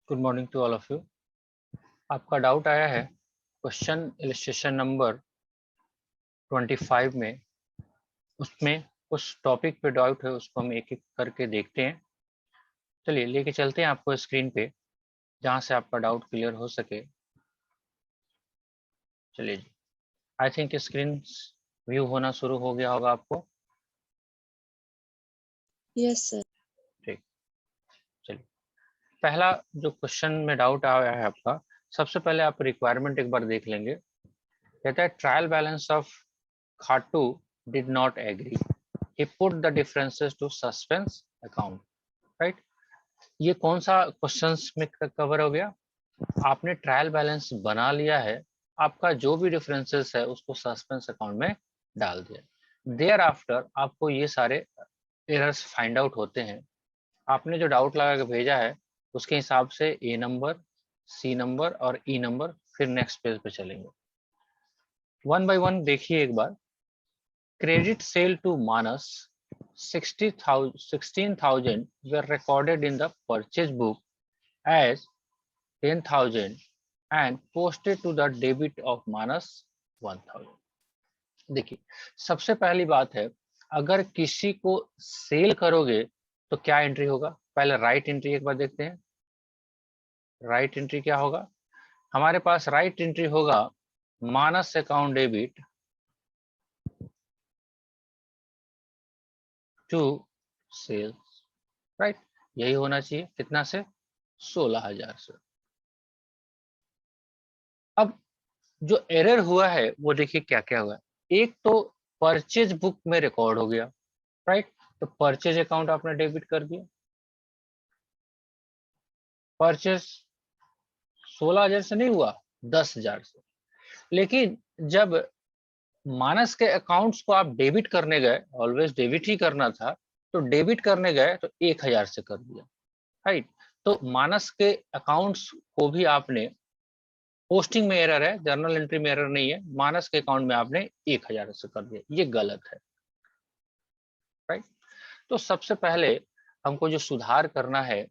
Good morning to all of you. आपका doubt आया है क्वेश्चन इलस्ट्रेशन नंबर 25 में। उसमें कुछ टॉपिक पे डाउट है, उसको हम एक एक करके देखते हैं। चलिए लेके चलते हैं आपको स्क्रीन पे, जहां से आपका डाउट क्लियर हो सके। चलिए जी, आई थिंक स्क्रीन व्यू होना शुरू हो गया होगा आपको। Yes sir. ठीक, चलिए पहला जो क्वेश्चन में डाउट आया है आपका, सबसे पहले आप रिक्वायरमेंट एक बार देख लेंगे। कहता है ट्रायल बैलेंस ऑफ खाटू did not agree, he put the differences to suspense account, right? ये कौन सा क्वेश्चंस में कवर हो गया? आपने ट्रायल बैलेंस बना लिया है, आपका जो भी डिफरेंसेस है उसको सस्पेंस अकाउंट में डाल दिया। देयर आफ्टर आपको ये सारे एरर्स फाइंड आउट होते हैं। आपने जो डाउट लगा के भेजा है उसके हिसाब से ए नंबर, सी नंबर और ई नंबर, फिर नेक्स्ट पेज पे चलेंगे। वन बाय वन देखिए एक बार। Credit sale to Manas 16,000 were recorded in the purchase book as 10,000 and posted to the debit of Manas 1,000। देखिए सबसे पहली बात है, अगर किसी को सेल करोगे तो क्या एंट्री होगा? पहले राइट एंट्री एक बार देखते हैं। राइट एंट्री क्या होगा? हमारे पास राइट एंट्री होगा Manas account debit to sales, right? यही होना चाहिए। कितना से? 16,000 से। अब जो एरर हुआ है वो देखिए क्या क्या हुआ। एक तो परचेज बुक में रिकॉर्ड हो गया, राइट? तो परचेज अकाउंट आपने डेबिट कर दिया। परचेज 16,000 से नहीं हुआ, 10,000 से। लेकिन जब मानस के अकाउंट्स को आप डेबिट करने गए, ऑलवेज डेबिट ही करना था, तो डेबिट करने गए तो 1,000 से कर दिया, राइट? तो मानस के अकाउंट्स को भी आपने, पोस्टिंग में एरर है, जर्नल एंट्री में एरर नहीं है, मानस के अकाउंट में आपने 1,000 से कर दिया, ये गलत है, राइट? तो सबसे पहले हमको जो सुधार करना है,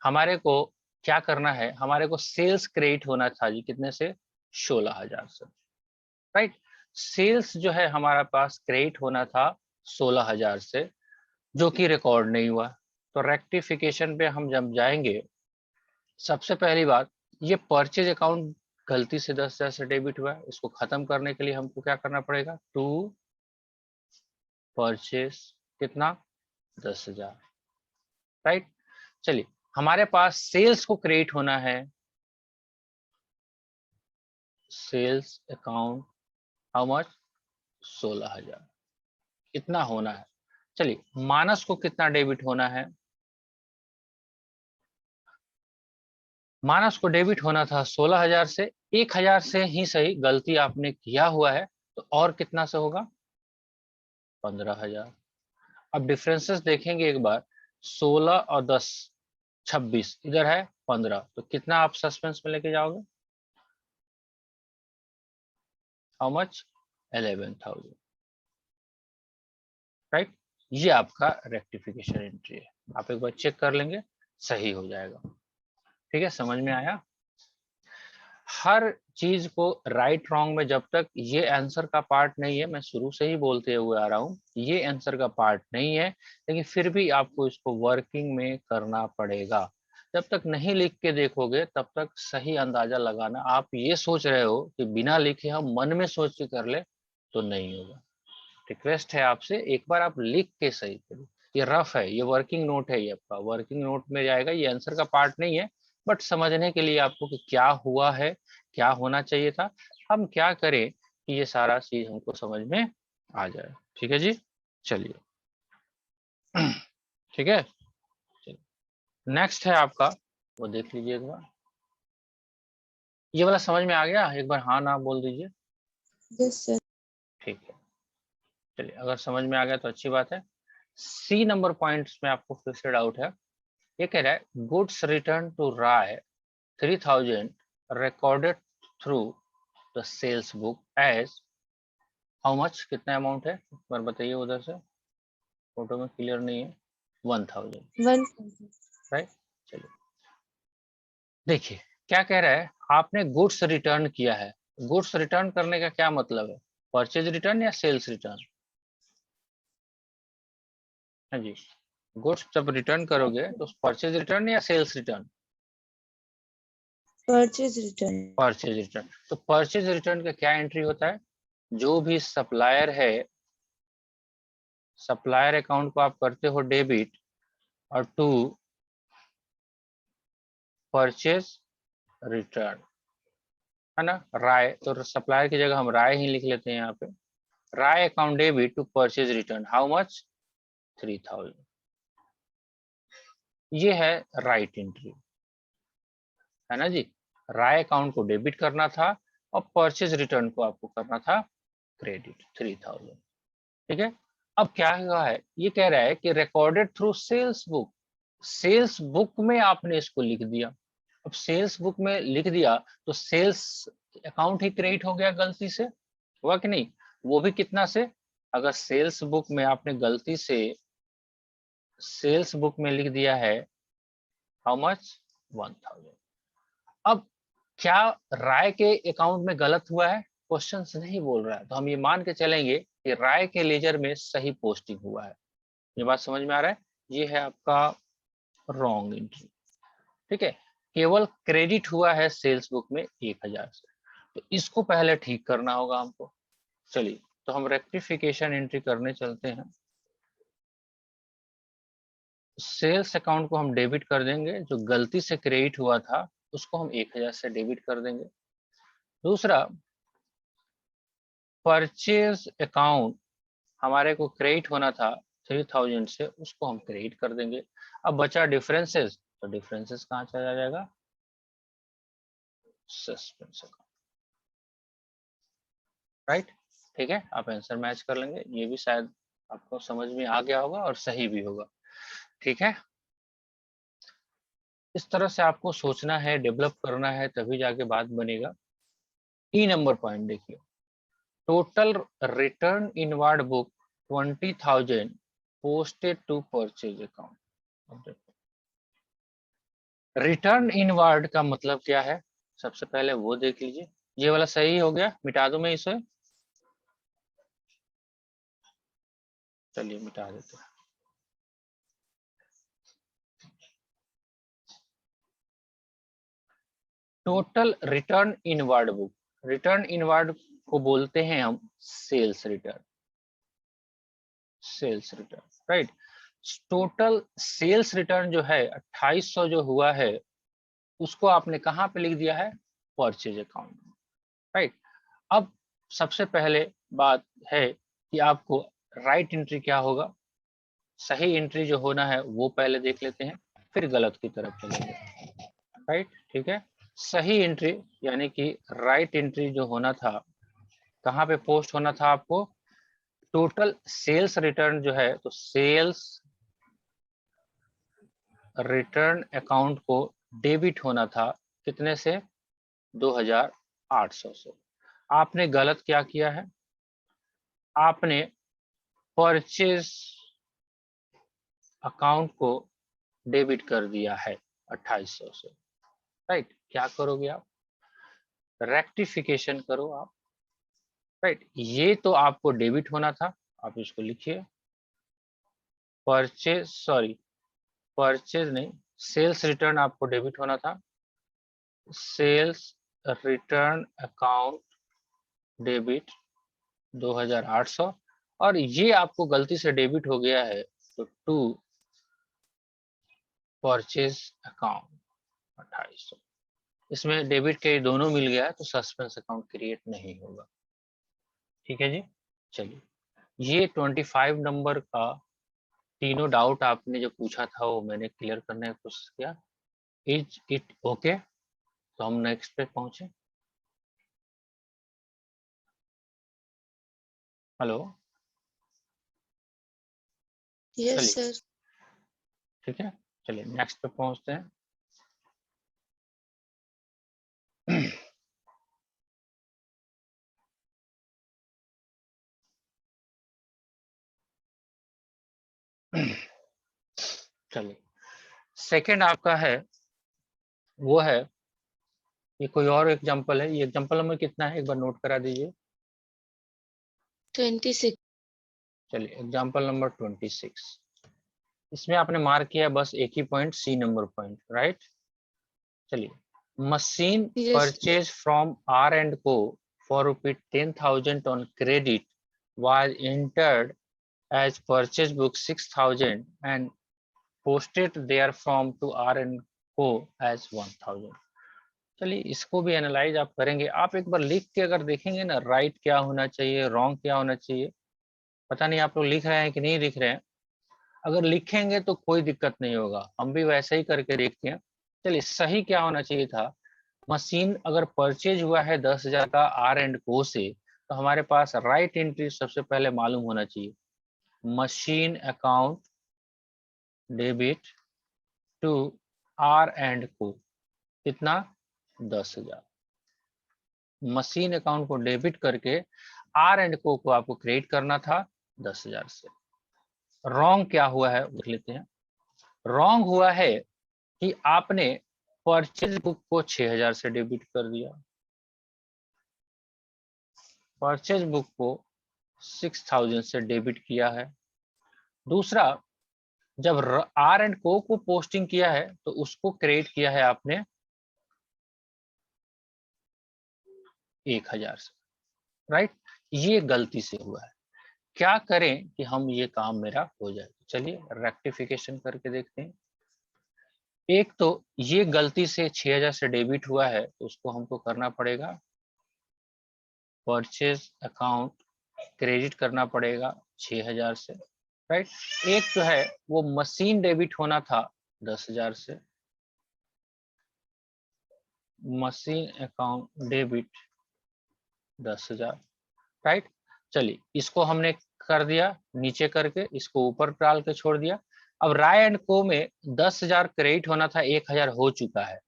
हमारे को क्या करना है, हमारे को सेल्स क्रेडिट होना था जी, कितने से? 16,000 से, राइट? सेल्स जो है हमारा पास क्रेडिट होना था 16,000 से, जो कि रिकॉर्ड नहीं हुआ। तो रेक्टिफिकेशन पे हम जब जाएंगे, सबसे पहली बात, ये परचेज अकाउंट गलती से 10,000 से डेबिट हुआ है, इसको खत्म करने के लिए हमको क्या करना पड़ेगा? टू परचेज कितना? 10,000, राइट? चलिए हमारे पास सेल्स को क्रेडिट होना है, सेल्स अकाउंट हाउ मच? 16,000, इतना होना है। चलिए मानस को कितना डेबिट होना है? मानस को डेबिट होना था 16,000 से, 1,000 से ही सही, गलती आपने किया हुआ है, तो और कितना से होगा? 15,000। अब डिफरेंसेस देखेंगे एक बार, 16 और 10 26, इधर है 15, तो कितना आप सस्पेंस में लेके जाओगे? How much? 11,000, राइट? ये आपका रेक्टिफिकेशन एंट्री है, आप एक बार चेक कर लेंगे, सही हो जाएगा। ठीक है, समझ में आया? हर चीज को राइट रॉन्ग में, जब तक ये आंसर का पार्ट नहीं है, मैं शुरू से ही बोलते हुए आ रहा हूँ, ये आंसर का पार्ट नहीं है, लेकिन फिर भी आपको इसको वर्किंग में करना पड़ेगा। जब तक नहीं लिख के देखोगे तब तक सही अंदाजा लगाना, आप ये सोच रहे हो कि बिना लिखे हम मन में सोच के कर ले, तो नहीं होगा। रिक्वेस्ट है आपसे, एक बार आप लिख के सही करिए। ये रफ है, ये वर्किंग नोट है, ये आपका वर्किंग नोट में जाएगा, ये आंसर का पार्ट नहीं है, बट समझने के लिए आपको कि क्या हुआ है, क्या होना चाहिए था, हम क्या करें कि ये सारा चीज हमको समझ में आ जाए। ठीक है जी, चलिए। ठीक है, चलिए नेक्स्ट है आपका, वो देख लीजिए एक बार। ये वाला समझ में आ गया? एक बार हाँ ना बोल दीजिए। Yes sir. ठीक है, चलिए अगर समझ में आ गया तो अच्छी बात है। सी नंबर पॉइंट्स में आपको फिर से डाउट है। ये कह रहा है goods return to Rai 3,000 recorded through the sales book as how much? कितना अमाउंट है एक बार बताइए, उधर से फोटो में क्लियर नहीं है। 1,000, 1,000। राइट? चलिए देखिए क्या कह रहा है, आपने गुड्स रिटर्न किया है। गुड्स रिटर्न करने का क्या मतलब है, परचेज रिटर्न या सेल्स रिटर्न? हाँ जी, गुड्स जब रिटर्न करोगे तो परचेज रिटर्न या sales return? Purchase return. Purchase return. तो परचेज रिटर्न का क्या एंट्री होता है, जो भी सप्लायर है, सप्लायर अकाउंट को आप करते हो डेबिट और टू परचेज रिटर्न, है ना। राय, तो सप्लायर की जगह हम राय ही लिख लेते हैं यहाँ पे। Rai account debit to purchase return, how much, 3000। ये है राइट एंट्री, है ना जी। राय अकाउंट को डेबिट करना था और परचेज रिटर्न को आपको करना था क्रेडिट, 3000। ठीक है। अब क्या हुआ है, ये कह रहा है कि recorded through sales book, sales book में आपने इसको लिख दिया। अब सेल्स बुक में लिख दिया तो सेल्स अकाउंट ही क्रेडिट हो गया गलती से, हुआ कि नहीं? वो भी कितना से, अगर सेल्स बुक में आपने गलती से सेल्स बुक में लिख दिया है हाउ मच, 1000। अब क्या राय के अकाउंट में गलत हुआ है, क्वेश्चन नहीं बोल रहा है, तो हम ये मान के चलेंगे कि राय के लेजर में सही पोस्टिंग हुआ है। ये बात समझ में आ रहा है? ये है आपका रॉन्ग एंट्री। ठीक है, केवल क्रेडिट हुआ है सेल्स बुक में 1000 से, तो इसको पहले ठीक करना होगा हमको। चलिए तो हम रेक्टिफिकेशन एंट्री करने चलते हैं। सेल्स अकाउंट को हम डेबिट कर देंगे, जो गलती से क्रेडिट हुआ था उसको हम 1000 से डेबिट कर देंगे। दूसरा, परचेज अकाउंट हमारे को क्रेडिट होना था 3000 से, उसको हम क्रेडिट कर देंगे। अब बचा डिफरेंसेस, तो डिफरेंसेस कहाँ चला जाएगा, सस्पेंस अकाउंट, राइट। ठीक है, आप आंसर मैच कर लेंगे, ये भी शायद आपको समझ में आ गया होगा और सही भी होगा। ठीक है, इस तरह से आपको सोचना है, डेवलप करना है, तभी जाके बात बनेगा। ई नंबर पॉइंट देखिए, total return inward book 20,000 posted to purchase account. Return inward का मतलब क्या है, सबसे पहले वो देख लीजिए। ये वाला सही हो गया, मिटा दूं मैं इसे, चलिए मिटा देते हैं। Total return inward book, return inward को बोलते हैं हम sales return, sales return, right. Total sales return जो है 2800 जो हुआ है, उसको आपने कहाँ पे लिख दिया है, परचेज अकाउंट, राइट। अब सबसे पहले बात है कि आपको राइट एंट्री क्या होगा, सही एंट्री जो होना है वो पहले देख लेते हैं, फिर गलत की तरफ चलेंगे, राइट। ठीक है, सही एंट्री यानी कि राइट एंट्री जो होना था, कहाँ पे पोस्ट होना था आपको, टोटल सेल्स रिटर्न जो है, तो सेल्स रिटर्न अकाउंट को डेबिट होना था कितने से, 2800 से। आपने गलत क्या किया है, आपने परचेज अकाउंट को डेबिट कर दिया है 2800 से, राइट। क्या करोगे आप, रेक्टिफिकेशन करो आप, राइट। ये तो आपको डेबिट होना था, आप इसको लिखिए, परचेज, सॉरी परचेज नहीं, सेल्स रिटर्न आपको डेबिट होना था, सेल्स रिटर्न अकाउंट डेबिट 2800, और ये आपको गलती से डेबिट हो गया है, तो टू परचेज अकाउंट 2800, इसमें डेबिट के दोनों मिल गया है, तो सस्पेंस अकाउंट क्रिएट नहीं होगा। ठीक है जी, चलिए ये 25 नंबर का तीनों डाउट आपने जो पूछा था वो मैंने क्लियर करने की कोशिश किया। इज इट ओके, तो हम नेक्स्ट पे पहुंचे। हेलो, यस चलिए सर। ठीक है, चलिए नेक्स्ट पे पहुंचते हैं। चलिए, सेकंड आपका है, वो है ये कोई और एग्जांपल है, ये एग्जांपल नंबर कितना है एक बार नोट करा दीजिए। 26. चलिए एग्जांपल नंबर 26, इसमें आपने मार्क किया बस एक ही point, C number point, right. चलिए, machine Yes. Purchase from R and Co for ₹10,000 on credit was entered as purchase book 6,000 and posted there from to R and Co as 1,000। चलिए इसको भी एनालाइज आप करेंगे, आप एक बार लिख के अगर देखेंगे ना, राइट क्या होना चाहिए, रॉन्ग क्या होना चाहिए, पता नहीं आप लोग लिख रहे हैं कि नहीं लिख रहे हैं। अगर लिखेंगे तो कोई दिक्कत नहीं होगा, हम भी वैसे ही करके देखते हैं। चलिए सही क्या होना चाहिए था, मशीन अगर परचेज हुआ है 10,000 का आर एंड को से, तो हमारे पास राइट एंट्री सबसे पहले मालूम होना चाहिए, machine account debit to R and को, कितना, 10,000। मशीन अकाउंट को डेबिट करके आर एंड को आपको क्रेडिट करना था 10,000 से। रॉन्ग क्या हुआ है देख लेते हैं। रॉन्ग हुआ है कि आपने परचेज बुक को 6,000 से डेबिट कर दिया, परचेज बुक को 6,000 से डेबिट किया है। दूसरा, जब आर एंड को पोस्टिंग किया है तो उसको क्रेडिट किया है आपने 1,000 से, राइट। ये गलती से हुआ है, क्या करें कि हम ये काम मेरा हो जाए। चलिए रेक्टिफिकेशन करके देखते हैं। एक तो ये गलती से 6,000 से डेबिट हुआ है तो उसको हमको करना पड़ेगा परचेज अकाउंट क्रेडिट करना पड़ेगा 6,000 से, राइट। एक जो है वो मशीन डेबिट होना था 10,000 से, मशीन अकाउंट डेबिट 10,000, राइट। चलिए इसको हमने कर दिया, नीचे करके इसको ऊपर डाल के छोड़ दिया। अब राय एंड को में 10,000 क्रेडिट होना था, 1,000 हो चुका है,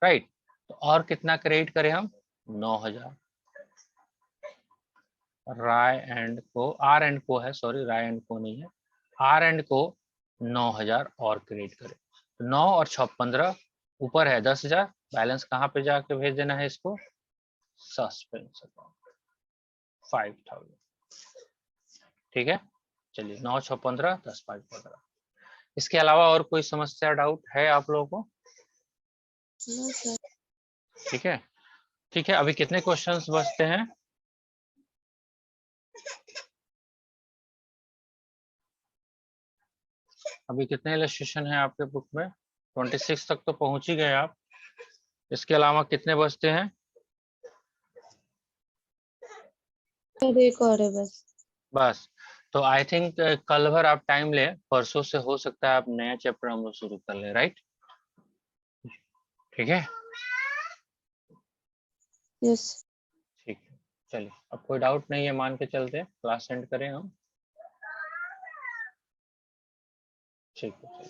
राइट। तो और कितना क्रेडिट करें हम, 9,000। राय एंड को, आर एंड को है, सॉरी राय एंड को नहीं है, आर एंड को 9,000 और क्रेडिट करें। 9 और 6 15, ऊपर है 10,000, बैलेंस कहाँ पे जाके भेज देना है इसको, सस्पेंस अकाउंट 5,000, ठीक है। चलिए 9 6 15 10 5 15। इसके अलावा और कोई समस्या डाउट है आप लोगों को? No, sir. ठीक है, ठीक है। अभी कितने क्वेश्चंस बचते हैं? अभी कितने इलस्ट्रेशन है आपके बुक में? 26 तक तो पहुंच ही गए आप। इसके अलावा कितने बचते हैं? सर एक और है बस। बस। तो आई थिंक कल भर आप टाइम लें, परसों से हो सकता है आप नया चैप्टर हम लोग शुरू कर लें, राइट। ठीक है, यस। ठीक है। चलिए अब कोई डाउट नहीं है, मान के चलते हैं, क्लास एंड करें हम। ठीक है।